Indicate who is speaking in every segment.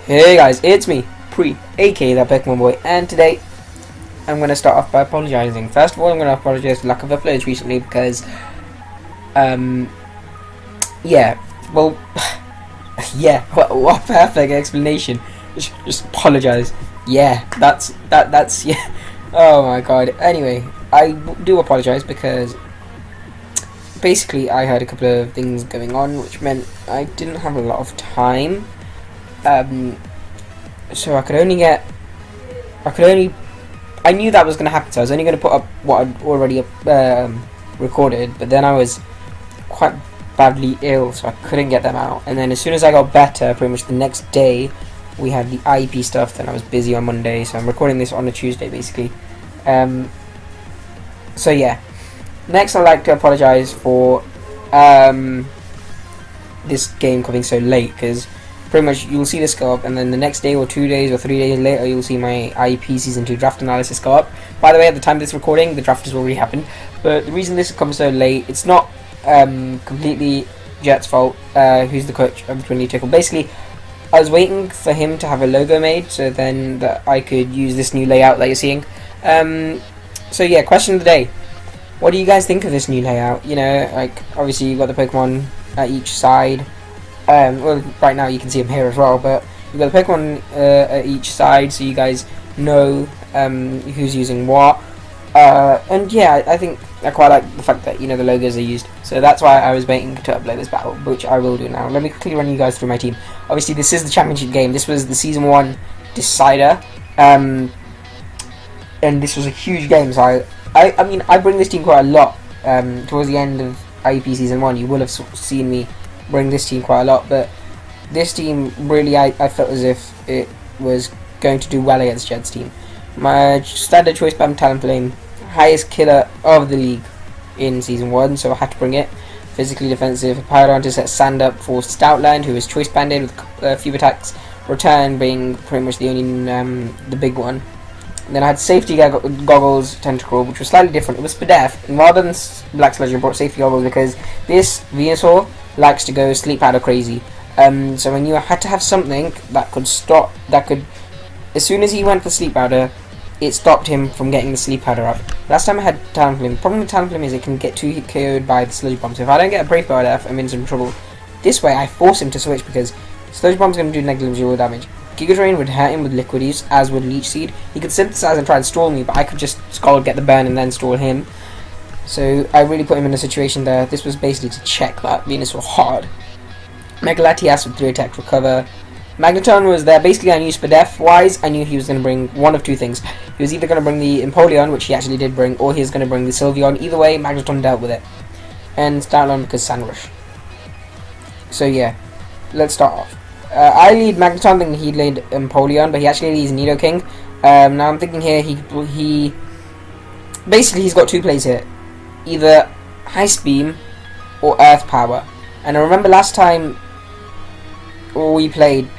Speaker 1: Hey guys, it's me, Pre, aka that Pokemon Boy, and today I'm going to start off by apologising. First of all, I'm going to apologise for lack of uploads recently because, yeah, well, yeah, what a perfect explanation. Just apologise. Yeah, that's, yeah, oh my god. Anyway, I do apologise because basically I had a couple of things going on which meant I didn't have a lot of time. So I knew that was going to happen, so I was only going to put up what I'd already recorded, but then I was quite badly ill, so I couldn't get them out. And then as soon as I got better, pretty much the next day, we had the IEP stuff, then I was busy on Monday, so I'm recording this on a Tuesday, basically. So yeah. Next, I'd like to apologise for this game coming so late, because pretty much you'll see this go up, and then the next day or 2 days or 3 days later you'll see my IEP Season 2 draft analysis go up. By the way, at the time of this recording, the draft has already happened, but the reason this comes so late, it's not completely Jet's fault, who's the coach of the Twinleaf Tickle. Basically, I was waiting for him to have a logo made, so then that I could use this new layout that you're seeing. So yeah, question of the day. What do you guys think of this new layout? You know, like, obviously you've got the Pokemon at each side. Well, right now you can see them here as well, but you've got the Pokemon at each side, so you guys know who's using what. And yeah, I think I quite like the fact that, you know, the logos are used. So that's why I was waiting to upload this battle, which I will do now. Let me quickly run you guys through my team. Obviously, this is the championship game. This was the Season 1 decider. And this was a huge game, so I mean, I bring this team quite a lot. Towards the end of IEP Season 1, you will have seen me bring this team quite a lot, but this team really, I felt as if it was going to do well against Jed's team. My standard choice spam Talonflame, highest killer of the league in Season 1, so I had to bring it. Physically defensive, Pyrodon to set Sand up for Stoutland, who is choice banded with a few attacks, Return being pretty much the only the big one. And then I had safety goggles, Tentacle, which was slightly different. It was Spadef, and rather than Black Sludge, I brought safety goggles because this Venusaur likes to go sleep powder crazy. So when you had to have something that could stop, as soon as he went for sleep powder, it stopped him from getting the sleep powder up. Last time I had Talonflame. The problem with Talonflame is it can get 2-hit KO'd by the Sludge Bomb. So if I don't get a Brave Bird F, I'm in some trouble. This way, I force him to switch because Sludge Bomb's going to do negligible damage. Giga Drain would hurt him with Liquid Use, as would Leech Seed. He could synthesize and try and stall me, but I could just Scald, get the burn, and then stall him. So I really put him in a situation there. This was basically to check that Venusaur hard. Mega Latias with 3 attack recover. Magneton was there. Basically, I knew Spadef wise, I knew he was going to bring one of two things. He was either going to bring the Empoleon, which he actually did bring, or he was going to bring the Sylveon. Either way, Magneton dealt with it. And Stoutland because Sandrush. So yeah, let's start off. I lead Magneton, thinking he lead Empoleon, but he actually leads Nidoking. Now I'm thinking here he basically he's got two plays here, either Ice Beam or Earth Power. And I remember last time we played,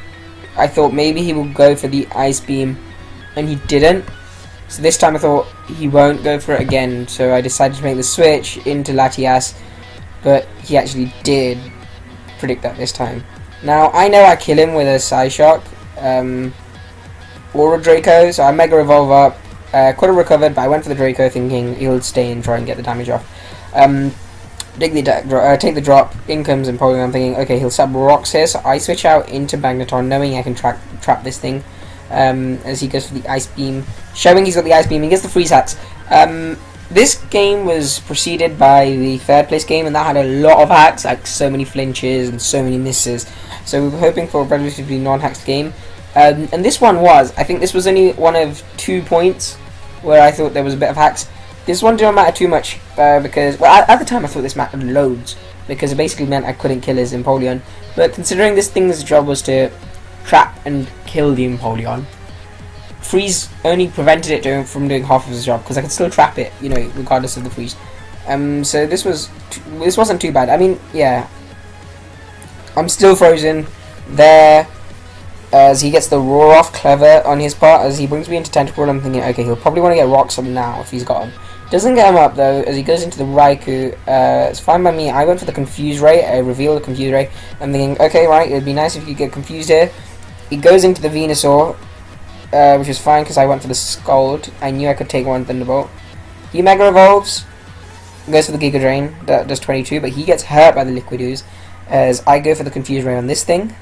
Speaker 1: I thought maybe he would go for the Ice Beam, and he didn't. So this time I thought he won't go for it again. So I decided to make the switch into Latias, but he actually did predict that this time. Now, I know I kill him with a Psyshock or a Draco, so I Mega Evolve up. Could have recovered, but I went for the Draco thinking he'll stay and try and get the damage off. Take the drop, in comes Empoleon. I'm thinking, okay, he'll sub Rocks here, so I switch out into Magneton, knowing I can trap this thing as he goes for the Ice Beam. Showing he's got the Ice Beam, he gets the Freeze Hacks. This game was preceded by the third place game, and that had a lot of hacks, like so many flinches and so many misses. So we were hoping for a relatively non-hacked game, and this one was. I think this was only one of 2 points where I thought there was a bit of hacks. This one didn't matter too much because, well, at the time I thought this mattered loads because it basically meant I couldn't kill his Empoleon. But considering this thing's job was to trap and kill the Empoleon, Freeze only prevented it from doing half of his job because I could still trap it, you know, regardless of the freeze. So this wasn't too bad. I mean, yeah, I'm still frozen there as he gets the roar off clever on his part as he brings me into Tentacle. I'm thinking, okay, he'll probably want to get Rocks up now if he's got him. Doesn't get him up though as he goes into the Raikou. It's fine by me. I went for the Confuse Ray. I reveal the Confuse Ray. I'm thinking, okay, right, it'd be nice if you could get confused here. He goes into the Venusaur, which is fine because I went for the Scald. I knew I could take one Thunderbolt. He Mega Evolves, goes for the Giga Drain, that does 22, but he gets hurt by the Liquid Ooze, as I go for the Confusion Ray on this thing.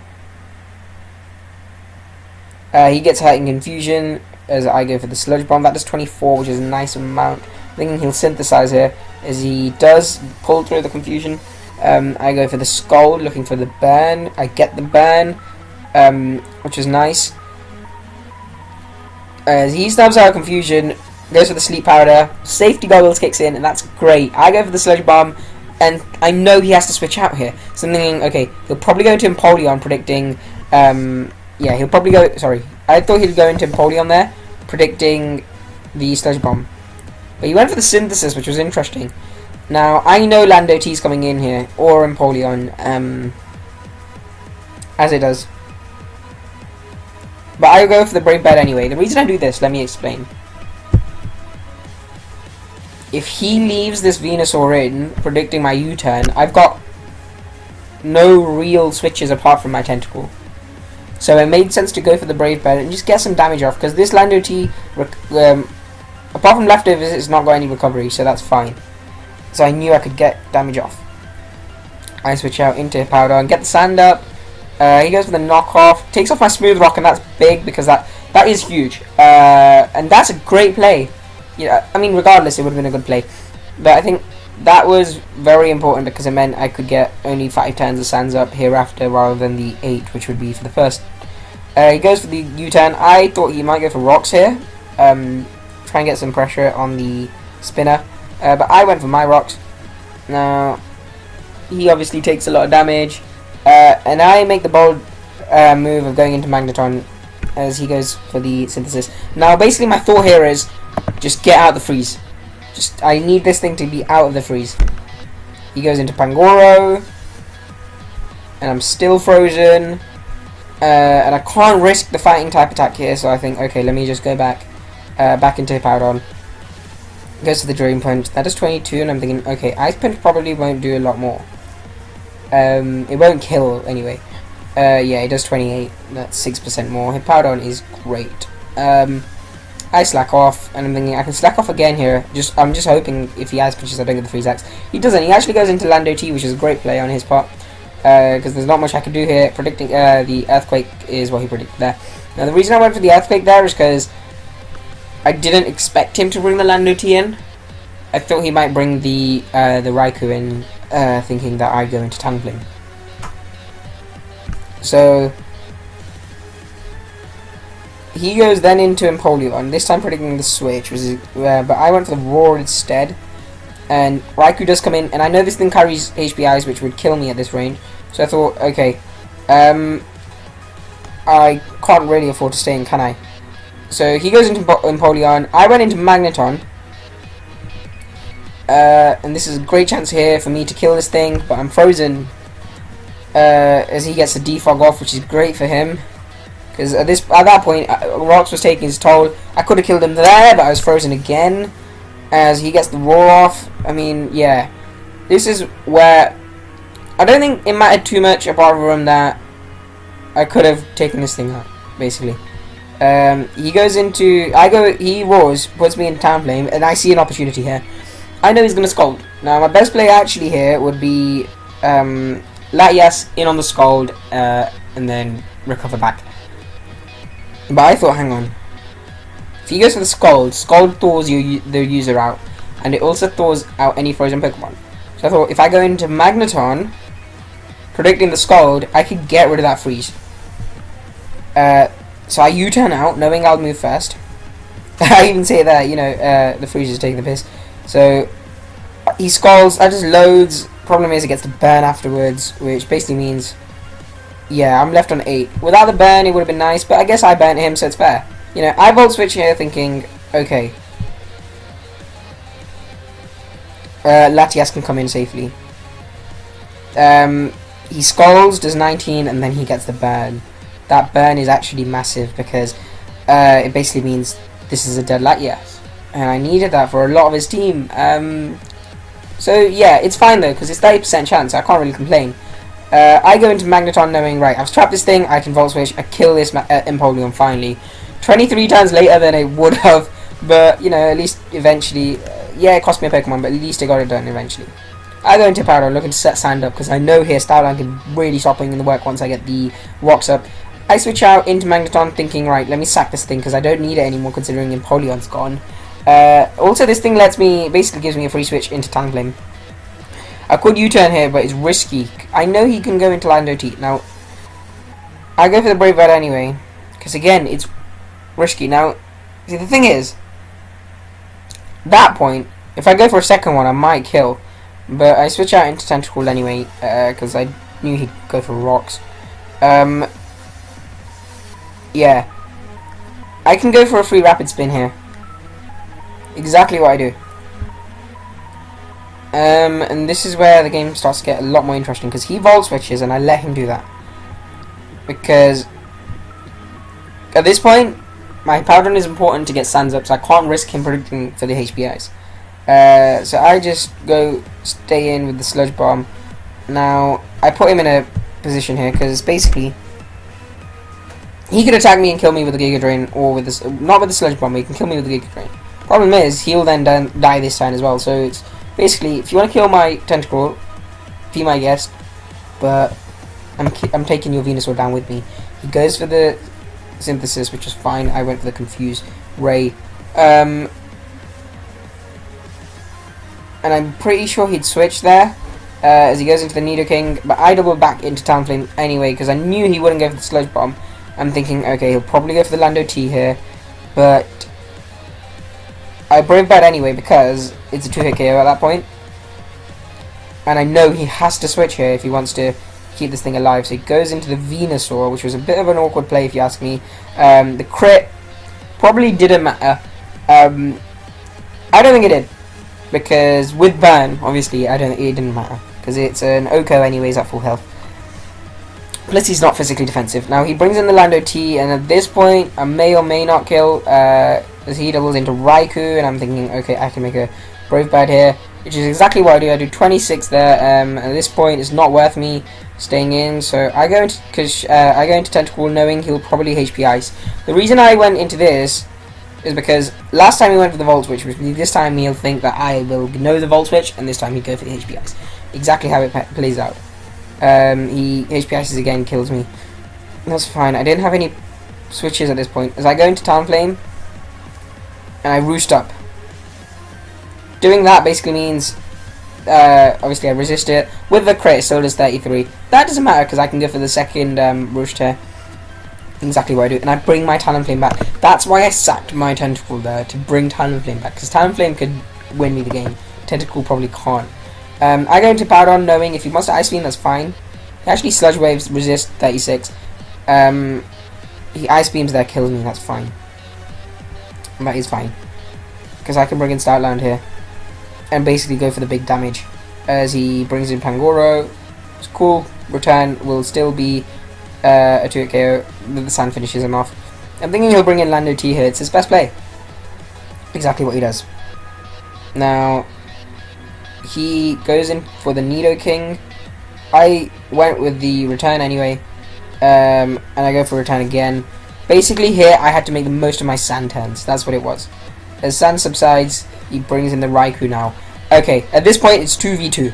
Speaker 1: He gets hurt in Confusion, as I go for the Sludge Bomb, that does 24, which is a nice amount. I'm thinking he'll Synthesize here, as he does pull through the Confusion. I go for the Scald, looking for the Burn. I get the Burn, which is nice. As he stabs out Confusion, goes for the Sleep Powder, Safety Goggles kicks in, and that's great. I go for the Sludge Bomb, and I know he has to switch out here. So I'm thinking, okay, he'll probably go into Empoleon, predicting, yeah, he'll probably go, sorry, I thought he'd go into Empoleon there, predicting the Sludge Bomb. But he went for the Synthesis, which was interesting. Now, I know Lando T's coming in here, or Empoleon, as it does. But I go for the Brave Bird anyway. The reason I do this, let me explain. If he leaves this Venusaur in, predicting my U-turn, I've got no real switches apart from my Tentacle. So it made sense to go for the Brave Bird and just get some damage off, because this Lando T, apart from leftovers, it's not got any recovery, so that's fine. So I knew I could get damage off. I switch out into Powder and get the Sand up. He goes for the knockoff, takes off my Smooth Rock, and that's big because that is huge. And that's a great play. Yeah, I mean, regardless, it would have been a good play. But I think that was very important because it meant I could get only 5 turns of Sands up hereafter rather than the 8, which would be for the first. He goes for the U-turn. I thought he might go for Rocks here. Try and get some pressure on the spinner. But I went for my Rocks. Now, he obviously takes a lot of damage. And I make the bold move of going into Magneton as he goes for the Synthesis. Now, basically my thought here is just get out of the freeze. I need this thing to be out of the freeze. He goes into Pangoro, and I'm still frozen. And I can't risk the fighting type attack here, so I think, okay, let me just go back into Powdon. Goes to the Drain Punch. That does 22, and I'm thinking, okay, Ice Punch probably won't do a lot more. It won't kill anyway. Yeah, it does 28. That's 6% more. Hippowdon is great. I slack off, and I'm thinking I can slack off again here. I'm just hoping if he Ice Punches I don't get the Freeze Axe. He doesn't. He actually goes into Lando T, which is a great play on his part. Because there's not much I can do here. Predicting the Earthquake is what he predicted there. Now the reason I went for the Earthquake there is because I didn't expect him to bring the Lando T in. I thought he might bring the Raikou in, thinking that I'd go into Tangling. So he goes then into Empoleon, this time predicting the switch, but I went for the Roar instead. And Raikou does come in, and I know this thing carries HPIs, which would kill me at this range. So I thought, okay, I can't really afford to stay in, can I? So he goes into Empoleon. I went into Magneton. And this is a great chance here for me to kill this thing, but I'm frozen as he gets the defog off, which is great for him. Because at that point, Rocks was taking his toll. I could have killed him there, but I was frozen again. As he gets the Roar off. I mean, yeah. This is where I don't think it mattered too much apart from that I could have taken this thing out, basically. He goes into... he roars, puts me in Town Flame, and I see an opportunity here. I know he's going to Scald. Now, my best play actually here would be Latias in on the Scald, and then recover back. But I thought, hang on. If he goes for the Scald thaws the user out, and it also thaws out any frozen Pokemon. So I thought, if I go into Magneton, predicting the Scald, I could get rid of that freeze. So I U-turn out, knowing I'll move first. I even say that, you know, the freeze is taking the piss. So he Scalds, I just loads. Problem is, it gets the burn afterwards, which basically means, yeah, I'm left on 8. Without the burn, it would have been nice, but I guess I burnt him, so it's fair. You know, I Volt Switch here thinking, okay, Latias can come in safely. He Scalds, does 19, and then he gets the burn. That burn is actually massive because it basically means this is a dead Latias. And I needed that for a lot of his team. So yeah, it's fine though, because it's 30% chance, I can't really complain. I go into Magneton knowing, right, I've trapped this thing, I can Volt Switch, I kill this Empoleon finally. 23 turns later than it would have, but, you know, at least eventually, yeah, it cost me a Pokemon, but at least I got it done eventually. I go into Powder looking to set Sand up, because I know here Starline can really start putting in the work once I get the rocks up. I switch out into Magneton thinking, right, let me sack this thing, because I don't need it anymore considering Empoleon's gone. Also, this thing basically gives me a free switch into Talonflame. I could U-turn here, but it's risky. I know he can go into Lando T. Now, I go for the Brave Bird anyway, because again, it's risky. Now, see, the thing is, that point, if I go for a second one, I might kill. But I switch out into Tentacle anyway, because I knew he'd go for rocks. Yeah. I can go for a free Rapid Spin here. Exactly what I do. And this is where the game starts to get a lot more interesting, because he Volt Switches and I let him do that. Because at this point, my Powder is important to get Sands up, so I can't risk him predicting for the HPIs. So I just stay in with the Sludge Bomb. Now, I put him in a position here, because basically, he could attack me and kill me with the Giga Drain, or with this, not with the Sludge Bomb, but he can kill me with the Giga Drain. Problem is, he'll then die this turn as well, so it's basically, if you want to kill my Tentacruel, be my guest, but I'm taking your Venusaur down with me. He goes for the Synthesis, which is fine. I went for the Confused Ray. And I'm pretty sure he'd switch there, as he goes into the Nidoking, but I double back into Talonflame anyway, because I knew he wouldn't go for the Sludge Bomb. I'm thinking, okay, he'll probably go for the Lando T here, but I Brave Bird anyway because it's a 2-hit KO at that point. And I know he has to switch here if he wants to keep this thing alive. So he goes into the Venusaur, which was a bit of an awkward play if you ask me. The crit probably didn't matter. I don't think it did. Because with Burn, obviously, it didn't matter. Because it's an Oko anyways at full health. Plus he's not physically defensive. Now he brings in the Lando T, and at this point I may or may not kill as he doubles into Raikou, and I'm thinking, okay, I can make a Brave Bird here, which is exactly what I do. I do 26 there. At this point it's not worth me staying in, so I go into Tentacle knowing he'll probably HP Ice. The reason I went into this is because last time he went for the Volt Switch, which this time he'll think that I will know the Volt Switch, and this time he'd go for the HP Ice. Exactly how it plays out. He HP Ices again, kills me. That's fine. I didn't have any switches at this point. As I go into Talonflame, and I roost up. Doing that basically means, obviously I resist it. With the crit, it still does 33. That doesn't matter, because I can go for the second roost here. Exactly what I do. And I bring my Talonflame back. That's why I sacked my Tentacle there, to bring Talonflame back. Because Talonflame could win me the game. Tentacle probably can't. I go into Powdon knowing if he wants to Ice Beam, that's fine. He actually Sludge Waves, resist 36. He Ice Beams there, kills me, that's fine. And that is fine. Because I can bring in Stoutland here. And basically go for the big damage. As he brings in Pangoro. It's cool. Return will still be a 2-hit KO. The Sand finishes him off. I'm thinking he'll bring in Lando T here. It's his best play. Exactly what he does. Now, he goes in for the Nidoking. I went with the return anyway, and I go for return again. Basically here I had to make the most of my Sand turns. That's what it was. As Sand subsides, he brings in the Raikou now. Okay, at this point it's 2v2.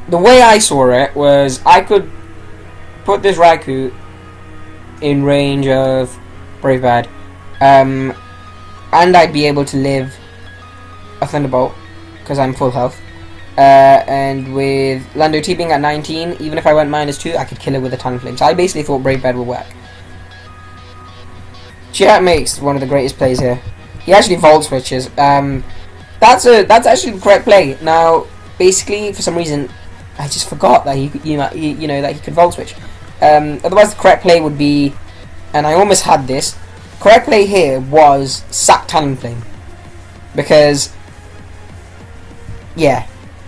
Speaker 1: The way I saw it was I could put this Raikou in range of Brave Bird, and I'd be able to live a Thunderbolt because I'm full health, and with Lando T being at 19, even if I went -2, I could kill it with a Talonflame. So I basically thought Brave Bird would work. Chat makes one of the greatest plays here. He actually Volt Switches. That's actually the correct play. Now, basically, for some reason, I just forgot that he that he could Volt Switch. Otherwise, the correct play would be, and I almost had this. Correct play here was sack Talonflame, because yeah,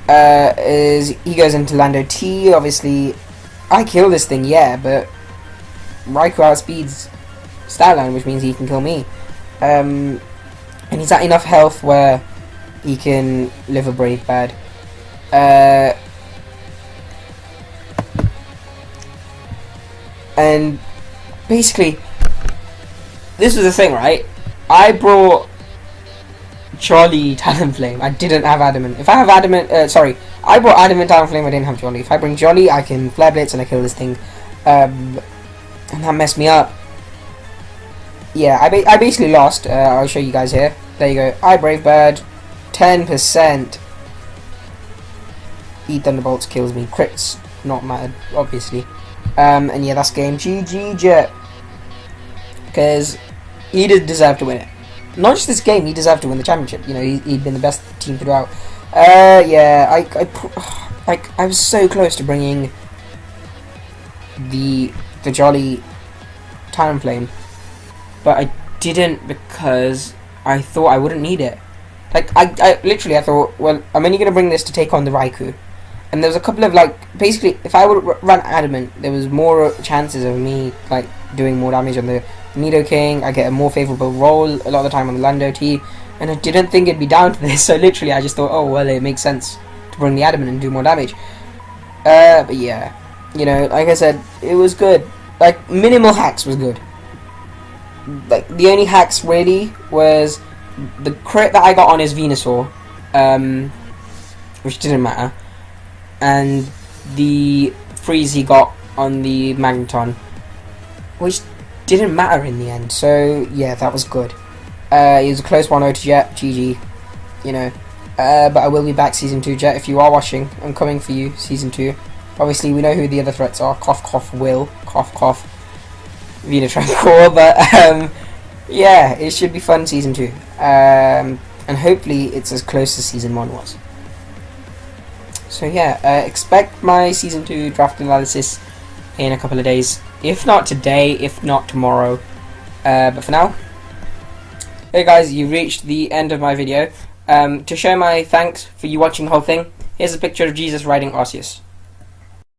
Speaker 1: as he goes into Lando T, obviously I kill this thing, yeah, but Raikou outspeeds Stoutland, which means he can kill me, and he's at enough health where he can live a Brave Bird. And basically, this was the thing, right? I brought Jolly Talonflame. I didn't have Adamant. If I have Adamant, I brought Adamant Talonflame. I didn't have Jolly. If I bring Jolly, I can Flare Blitz and I kill this thing, and that messed me up. Yeah, I basically lost. I'll show you guys here. There you go. I Brave Bird, 10%. Eat Thunderbolts kills me. Crits not mattered, obviously. And yeah, that's game. GG Jet, because he did deserve to win it. Not just this game, he deserved to win the championship. You know, he'd been the best team throughout. Yeah, I was so close to bringing the Jolly Talonflame, but I didn't because I thought I wouldn't need it. Like, I literally, I thought, well, I'm only going to bring this to take on the Raikou. And there was a couple of, like, basically, if I would run Adamant, there was more chances of me, like, doing more damage on the Nidoking. I get a more favourable roll a lot of the time on the Lando T. And I didn't think it'd be down to this, so literally I just thought, oh, well, it makes sense to bring the Adamant and do more damage. But yeah, you know, like I said, it was good. Like, minimal hacks was good. Like, the only hacks, really, was the crit that I got on his Venusaur, which didn't matter, and the freeze he got on the Magneton, which didn't matter in the end. So yeah, that was good. It was a close 1-0 to Jet. GG, you know. But I will be back season 2, Jet. If you are watching, I'm coming for you season 2. Obviously, we know who the other threats are. Cough, cough, Will. Cough, cough. Venatrancore. But yeah, it should be fun season 2. And hopefully, it's as close as season 1 was. So yeah, expect my season 2 draft analysis in a couple of days. If not today, if not tomorrow. But for now, hey guys, you've reached the end of my video. To show my thanks for you watching the whole thing, here's a picture of Jesus riding Arceus.